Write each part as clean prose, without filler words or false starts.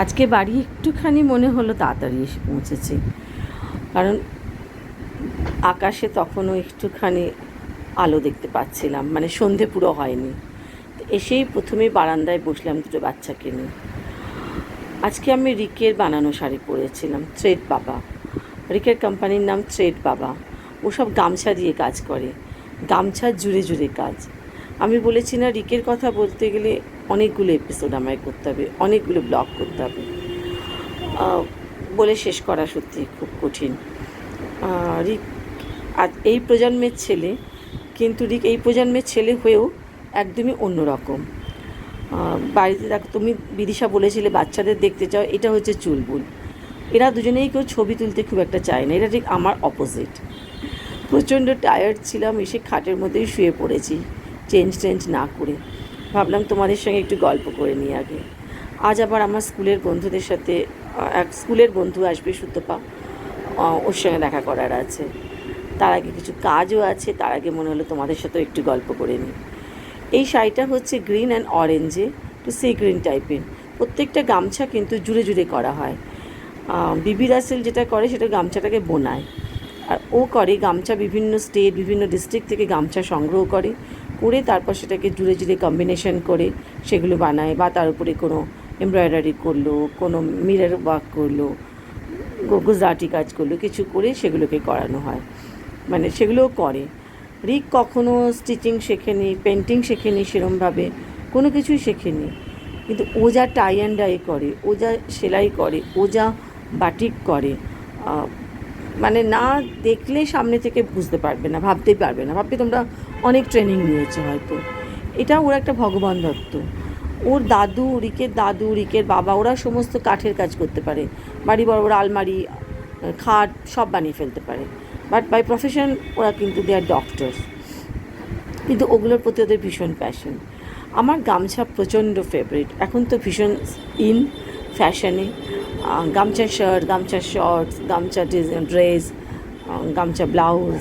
আজকে বাড়ি একটুখানি মনে হলো তাড়াতাড়ি এসে পৌঁছেছি, কারণ আকাশে তখনও একটুখানি আলো দেখতে পাচ্ছিলাম, মানে সন্ধে পুরো হয়নি। এসেই প্রথমেই বারান্দায় বসলাম দুটো বাচ্চাকে নিয়ে। আজকে আমি রিকের বানানো শাড়ি পরেছিলাম, থ্রেড বাবা। রিকের কোম্পানির নাম থ্রেড বাবা। ওসব গামছা দিয়ে কাজ করে, গামছা জুড়ে জুড়ে কাজ। আমি বলেছি না, রিকের কথা বলতে গেলে অনেকগুলো এপিসোড আমায় করতে হবে, অনেকগুলো ব্লগ করতে হবে, বলে শেষ করা সত্যি খুব কঠিন। রিক আর এই প্রজন্মের ছেলে, কিন্তু রিক এই প্রজন্মের ছেলে হয়েও একদমই অন্যরকম। বাড়িতে দেখো, তুমি বিদিশা বলেছিলে বাচ্চাদের দেখতে চাও, এটা হচ্ছে চুলবুল। এরা দুজনেই কেউ ছবি তুলতে খুব একটা চায় না, এটা ঠিক আমার অপোজিট। প্রচণ্ড টায়ার্ড ছিলাম, এসে খাটের মধ্যেই শুয়ে পড়েছি চেঞ্জ না করে। ভাবলাম তোমাদের সঙ্গে একটু গল্প করে নিই আগে। আজ আবার আমার স্কুলের বন্ধুদের সাথে, এক স্কুলের বন্ধু আসবে সুতপা, ওর সঙ্গে দেখা করার আছে। তার আগে কিছু কাজও আছে, তার আগে মনে হলো তোমাদের সাথেও একটু গল্প করে নিই। এই শাড়িটা হচ্ছে গ্রিন অ্যান্ড অরেঞ্জে, একটু সি গ্রিন টাইপের। প্রত্যেকটা গামছা কিন্তু জুড়ে জুড়ে করা হয়। বিবি রাসেল যেটা করে সেটা গামছাটাকে বোনায়, আর ও করে গামছা বিভিন্ন স্টেট, বিভিন্ন ডিস্ট্রিক্ট থেকে গামছা সংগ্রহ করে, তারপর সেটাকে জুড়ে জুড়ে কম্বিনেশন করে সেগুলো বানায়, বা তার উপরে কোনো এমব্রয়ডারি করলো, কোনো মিরর ওয়ার্ক করলো, গুজরাটি কাজ করলো, কিছু করে সেগুলোকে করানো হয়, মানে সেগুলোও করে। রিক কখনো স্টিচিং শেখেনি, পেন্টিং শেখেনি সেরমভাবে, কোনো কিছুই শেখেনি। কিন্তু ও যা টাই অ্যান্ড ডাই করে, ও যা সেলাই করে, ও যা বাটিক করে, মানে না দেখলে সামনে থেকে বুঝতে পারবে না, ভাবতেই পারবে না, ভাববে তোমরা অনেক ট্রেনিং নিয়েছো হয়তো। এটা ওর একটা ভগবান দত্ত। ওর দাদু, রিকের দাদু, রিকের বাবা, ওরা সমস্ত কাঠের কাজ করতে পারে, বাড়ি বড় বড় আলমারি, খাট সব বানিয়ে ফেলতে পারে। বাট বাই প্রফেশন ওরা কিন্তু দে আর ডক্টরস, কিন্তু ওগুলোর প্রতি ওদের ভীষণ প্যাশন। আমার গামছা প্রচণ্ড ফেভারিট, এখন তো ভীষণ ইন ফ্যাশনে। গামছা শার্ট, গামছা শর্টস, গামছা ড্রেস, গামছা ব্লাউজ,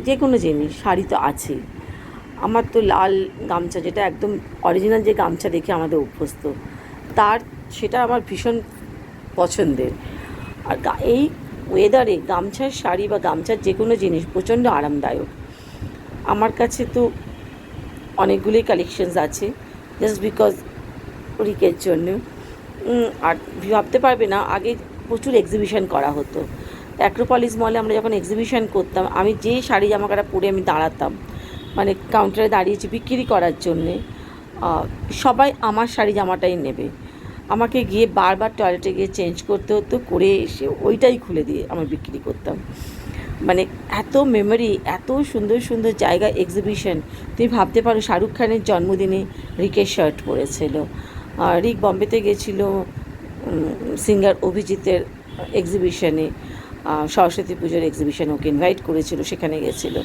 যে কোনো জিনিস, শাড়ি তো আছেই। আমার তো লাল গামছা, যেটা একদম অরিজিনাল যে গামছা দেখে আমাদের অভ্যস্ত, সেটা আমার ভীষণ পছন্দের। আর এই ওয়েদারে গামছার শাড়ি বা গামছার যে কোনো জিনিস প্রচণ্ড আরামদায়ক। আমার কাছে তো অনেকগুলোই কালেকশানস আছে, জাস্ট বিকজ রিকের জন্য। আর ভাবতে পারবে না, আগে প্রচুর এক্সিবিশন করা হতো। অ্যাক্রোপলিস মলে আমরা যখন এক্সিবিশন করতাম, আমি যে শাড়ি জামাকাটা পরে আমি দাঁড়াতাম, মানে কাউন্টারে দাঁড়িয়েছি বিক্রি করার জন্যে, সবাই আমার শাড়ি জামাটাই নেবে। আমাকে গিয়ে বারবার টয়লেটে গিয়ে চেঞ্জ করতে হতো, করে এসে ওইটাই খুলে দিয়ে আমি বিক্রি করতাম। মানে এত মেমোরি, এত সুন্দর সুন্দর জায়গা, এক্সিবিশন। তুমি ভাবতে পারো শাহরুখ খানের জন্মদিনে রিকের শার্ট পরেছিল, রিক বম্বেতে গেছিল সিঙ্গার অভিজিতের এক্সিবিশনে, সরস্বতী পুজোর এক্সিবিশনে ওকে ইনভাইট করেছিল, সেখানে গেছিলো।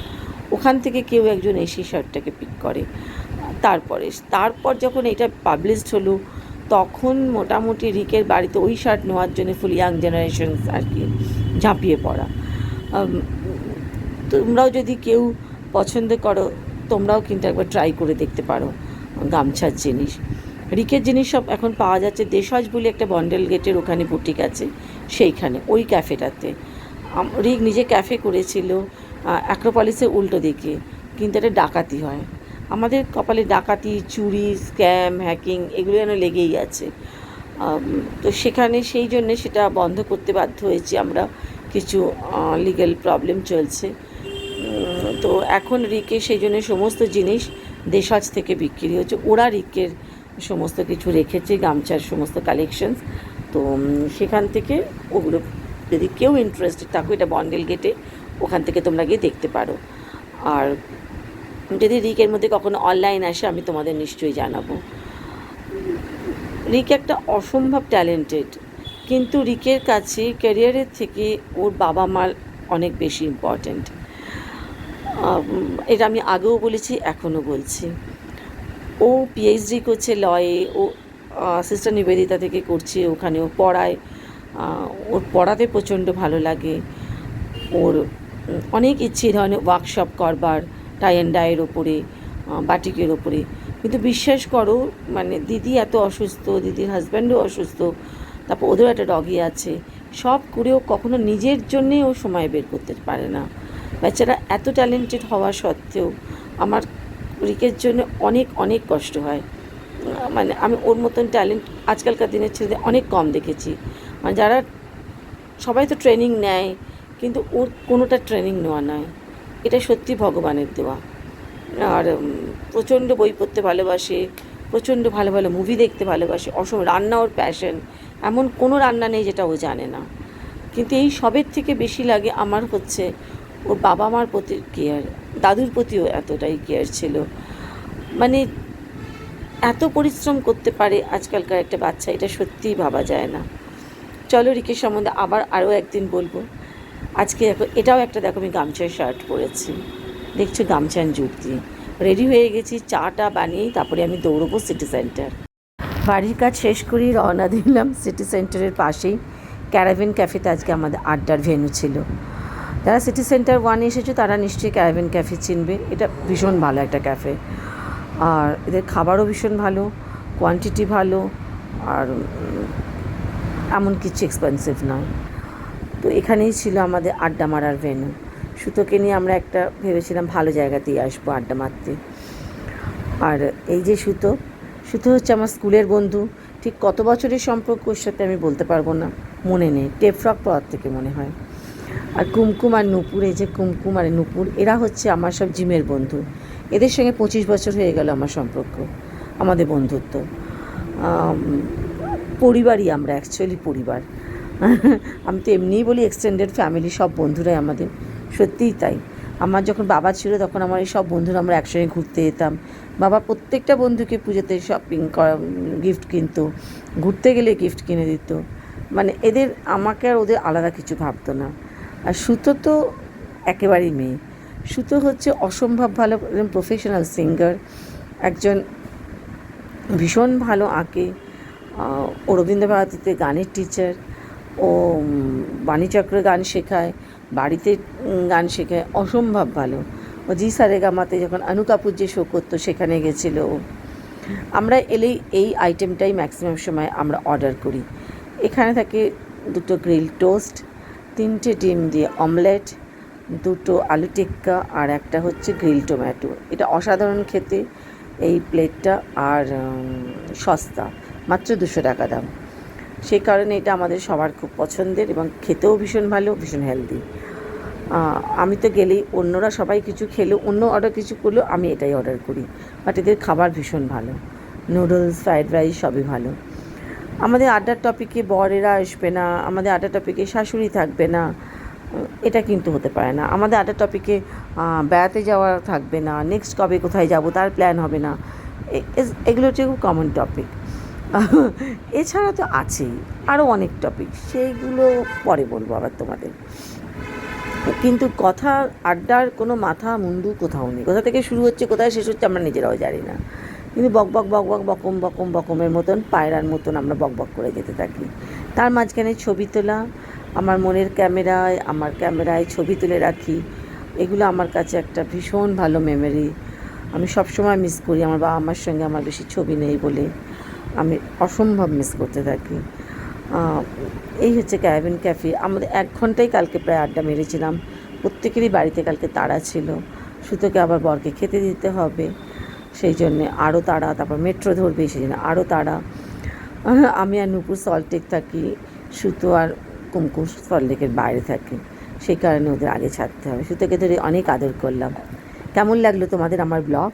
ওখান থেকে কেউ একজন এসে শার্টটাকে পিক করে। তারপর যখন এটা পাবলিশড হলো, তখন মোটামুটি রিকের বাড়িতে ওই শার্ট নেওয়ার জন্য ফুল ইয়াং জেনারেশন আর কি ঝাঁপিয়ে পড়া। তোমরাও যদি কেউ পছন্দ করো, তোমরাও কিন্তু একবার ট্রাই করে দেখতে পারো গামছার জিনিস। রিকের জিনিস সব এখন পাওয়া যাচ্ছে দেশজ বলে একটা বন্ডেল গেটের ওখানে বুটিক আছে, সেইখানে ওই ক্যাফেটাতে। রিক নিজে ক্যাফে করেছিল অ্যাক্রোপলিসের উল্টো দিকে, কিন্তু একটা ডাকাতি হয়। আমাদের কপালে ডাকাতি, চুরি, স্ক্যাম, হ্যাকিং এগুলো যেন লেগেই আছে। তো সেখানে সেই জন্যে সেটা বন্ধ করতে বাধ্য হয়েছি আমরা, কিছু লিগ্যাল প্রবলেম চলছে। তো এখন রিকের সেই জন্য সমস্ত জিনিস দেশজ থেকে বিক্রি হচ্ছে। ওরা রিকের সমস্ত কিছু রেখেছে, গামছার সমস্ত কালেকশনস। তো সেখান থেকে ওগুলো যদি কেউ ইন্টারেস্টেড থাকো, এটা বন্ডেল গেটে, ওখান থেকে তোমরা গিয়ে দেখতে পারো। আর যদি রিকের মধ্যে কখনো অনলাইন আসে, আমি তোমাদের নিশ্চয়ই জানাবো। রিক একটা অসম্ভব ট্যালেন্টেড, কিন্তু রিকের কাছে ক্যারিয়ারের থেকে ওর বাবা মার অনেক বেশি ইম্পর্ট্যান্ট। এটা আমি আগেও বলেছি, এখনও বলছি। ও পিএইচডি করছে লয়ে, ও সিস্টার নিবেদিতা থেকে করছে, ওখানে ও পড়ায়। ওর পড়াতে প্রচণ্ড ভালো লাগে। ওর অনেক ইচ্ছে ধরনের ওয়ার্কশপ করবার, টাই অ্যান্ড ডাইয়ের ওপরে, বাটিকের ওপরে। কিন্তু বিশ্বাস করো, মানে দিদি এত অসুস্থ, দিদির হাজব্যান্ডও অসুস্থ, তারপর ওদেরও একটা ডগি আছে, সব করেও কখনো নিজের জন্যেই ও সময় বের করতে পারে না। বেচারা এত ট্যালেন্টেড হওয়া সত্ত্বেও আমার রিকের জন্য অনেক অনেক কষ্ট হয়। মানে আমি ওর মতন ট্যালেন্ট আজকালকার দিনের ছেলেদের অনেক কম দেখেছি। মানে যারা সবাই তো ট্রেনিং নেয়, কিন্তু ওর কোনোটা ট্রেনিং নেওয়া নয়। এটা সত্যি ভগবানের দেওয়া। আর প্রচণ্ড বই পড়তে ভালোবাসে, প্রচণ্ড ভালো ভালো মুভি দেখতে ভালোবাসে, রান্না ওর প্যাশন। এমন কোনো রান্না নেই যেটা ও জানে না। কিন্তু এই সবের থেকে বেশি লাগে আমার হচ্ছে ওর বাবা মার প্রতি কেয়ার। দাদুর প্রতিও এতটাই কেয়ার ছিল। মানে এত পরিশ্রম করতে পারে আজকালকার একটা বাচ্চা, এটা সত্যিই ভাবা যায় না। চলো রিকের সম্বন্ধে আরও একদিন বলবো। আজকে দেখো, এটাও একটা দেখো আমি গামছার শার্ট পরেছি, দেখছো গামছা জুট দিয়ে রেডি হয়ে গেছি। চাটা বানিয়েই তারপরে আমি দৌড়বো সিটি সেন্টার। বাড়ির কাজ শেষ করেই রওনা দিলাম সিটি সেন্টারের পাশেই ক্যারাভেন ক্যাফেতে। আজকে আমাদের আড্ডার ভেন্যু ছিল। যারা সিটি সেন্টার 1 এসেছো তারা নিশ্চয়ই ক্যারাভেন ক্যাফে চিনবে। এটা ভীষণ ভালো একটা ক্যাফে, আর এদের খাবারও ভীষণ ভালো, কোয়ান্টিটি ভালো, আর এমন কিছু এক্সপেন্সিভ নয়। তো এখানেই ছিল আমাদের আড্ডা মারার ভেন্যু। সুতোকে নিয়ে আমরা একটা ভেবেছিলাম ভালো জায়গাতেই আসবো আড্ডা মারতে। আর এই যে সুতো হচ্ছে আমার স্কুলের বন্ধু। ঠিক কত বছরের সম্পর্ক ওর সাথে আমি বলতে পারবো না, মনে নেই, টেপ ফ্রক পাওয়ার থেকে মনে হয়। আর কুমকুম আর নূপুর, এই যে কুমকুম আর নূপুর, এরা হচ্ছে আমার সব জিমের বন্ধু। এদের সঙ্গে 25 বছর হয়ে গেল আমার সম্পর্ক, আমাদের বন্ধুত্ব। পরিবারই আমরা, অ্যাকচুয়ালি পরিবার। আমি তো এমনিই বলি এক্সটেন্ডেড ফ্যামিলি, সব বন্ধুরাই আমাদের, সত্যিই তাই। আমার যখন বাবা ছিল তখন আমার এই সব বন্ধুরা আমরা একসঙ্গে ঘুরতে যেতাম। বাবা প্রত্যেকটা বন্ধুকে পুজোতে শপিং করা, গিফট কিনতো, ঘুরতে গেলে গিফট কিনে দিত। মানে এদের, আমাকে আর ওদের আলাদা কিছু ভাবতো না। আর সুতো তো একেবারেই মেয়ে। সুতো হচ্ছে অসম্ভব ভালো, একজন প্রফেশনাল সিঙ্গার, একজন ভীষণ ভালো আঁকে। ও রবীন্দ্রভারতীতে গানের টিচার, ও বাণীচক্রে গান শেখায়, বাড়িতে গান শেখায়, অসম্ভব ভালো। ও জি সারেগামাতে যখন অনু কাপুর যে শো করতো সেখানে গেছিলো। আমরা এলেই এই আইটেমটাই ম্যাক্সিমাম সময় আমরা অর্ডার করি। এখানে থাকে 2টো গ্রিল টোস্ট, 3টে ডিম দিয়ে অমলেট, 2টো আলু টিক্কা, আর একটা হচ্ছে গ্রিল টমেটো। এটা অসাধারণ খেতে এই প্লেটটা, আর সস্তা, মাত্র 200 টাকা দাম। সেই কারণে এটা আমাদের সবার খুব পছন্দের, এবং খেতেও ভীষণ ভালো, ভীষণ হেলদি। আমি তো গেলেই, অন্যরা সবাই কিছু খেলেও, অন্য অর্ডার কিছু করলেও আমি এটাই অর্ডার করি। বাট এদের খাবার ভীষণ ভালো, নুডলস, ফ্রাইড রাইস সবই ভালো। আমাদের আড্ডার টপিকে বরেরা আসবে না, আমাদের আড্ডার টপিকে শাশুড়ি থাকবে না, এটা কিন্তু হতে পারে না। আমাদের আড্ডার টপিকে বেড়াতে যাওয়া থাকবে না, নেক্সট কবে কোথায় যাব তার প্ল্যান হবে না। এগুলো হচ্ছে খুব কমন টপিক। এছাড়া তো আছেই আরও অনেক টপিক, সেইগুলো পরে বলবো আবার তোমাদের। কিন্তু কথা, আড্ডার কোনো মাথা মুন্ডু কোথাও নেই। কোথা থেকে শুরু হচ্ছে কোথায় শেষ হচ্ছে আমরা নিজেরাও জানি না। কিন্তু বক বক বক বক বকম বকম বকমের মতন, পায়রার মতন আমরা বক বক করে যেতে থাকি। তার মাঝখানে ছবি তোলা, আমার মনের ক্যামেরায়, আমার ক্যামেরায় ছবি তুলে রাখি। এগুলো আমার কাছে একটা ভীষণ ভালো মেমোরি। আমি সবসময় মিস করি, আমার বাবা মার সঙ্গে আমার বেশি ছবি নেই বলে আমি অসম্ভব মিস করতে থাকি। এই হচ্ছে ক্যারাভেন ক্যাফে। আমাদের 1 ঘন্টাই কালকে প্রায় আড্ডা মেরেছিলাম। প্রত্যেকেরই বাড়িতে কালকে তাড়া ছিল, সুতোকে আবার বরকে খেতে দিতে হবে, সেই জন্যে আরও তাড়া। তারপর মেট্রো ধরবে, সেই জন্য আরও তাড়া। আমি আর নূপুর সল্টলেক থাকি, সুতো আর কুমকুম সল্টলেকের বাইরে থাকে, সেই কারণে ওদের আগে ছাড়তে হবে। সুতোকে ধরে অনেক আদর করলাম। কেমন লাগলো তোমাদের আমার ব্লগ?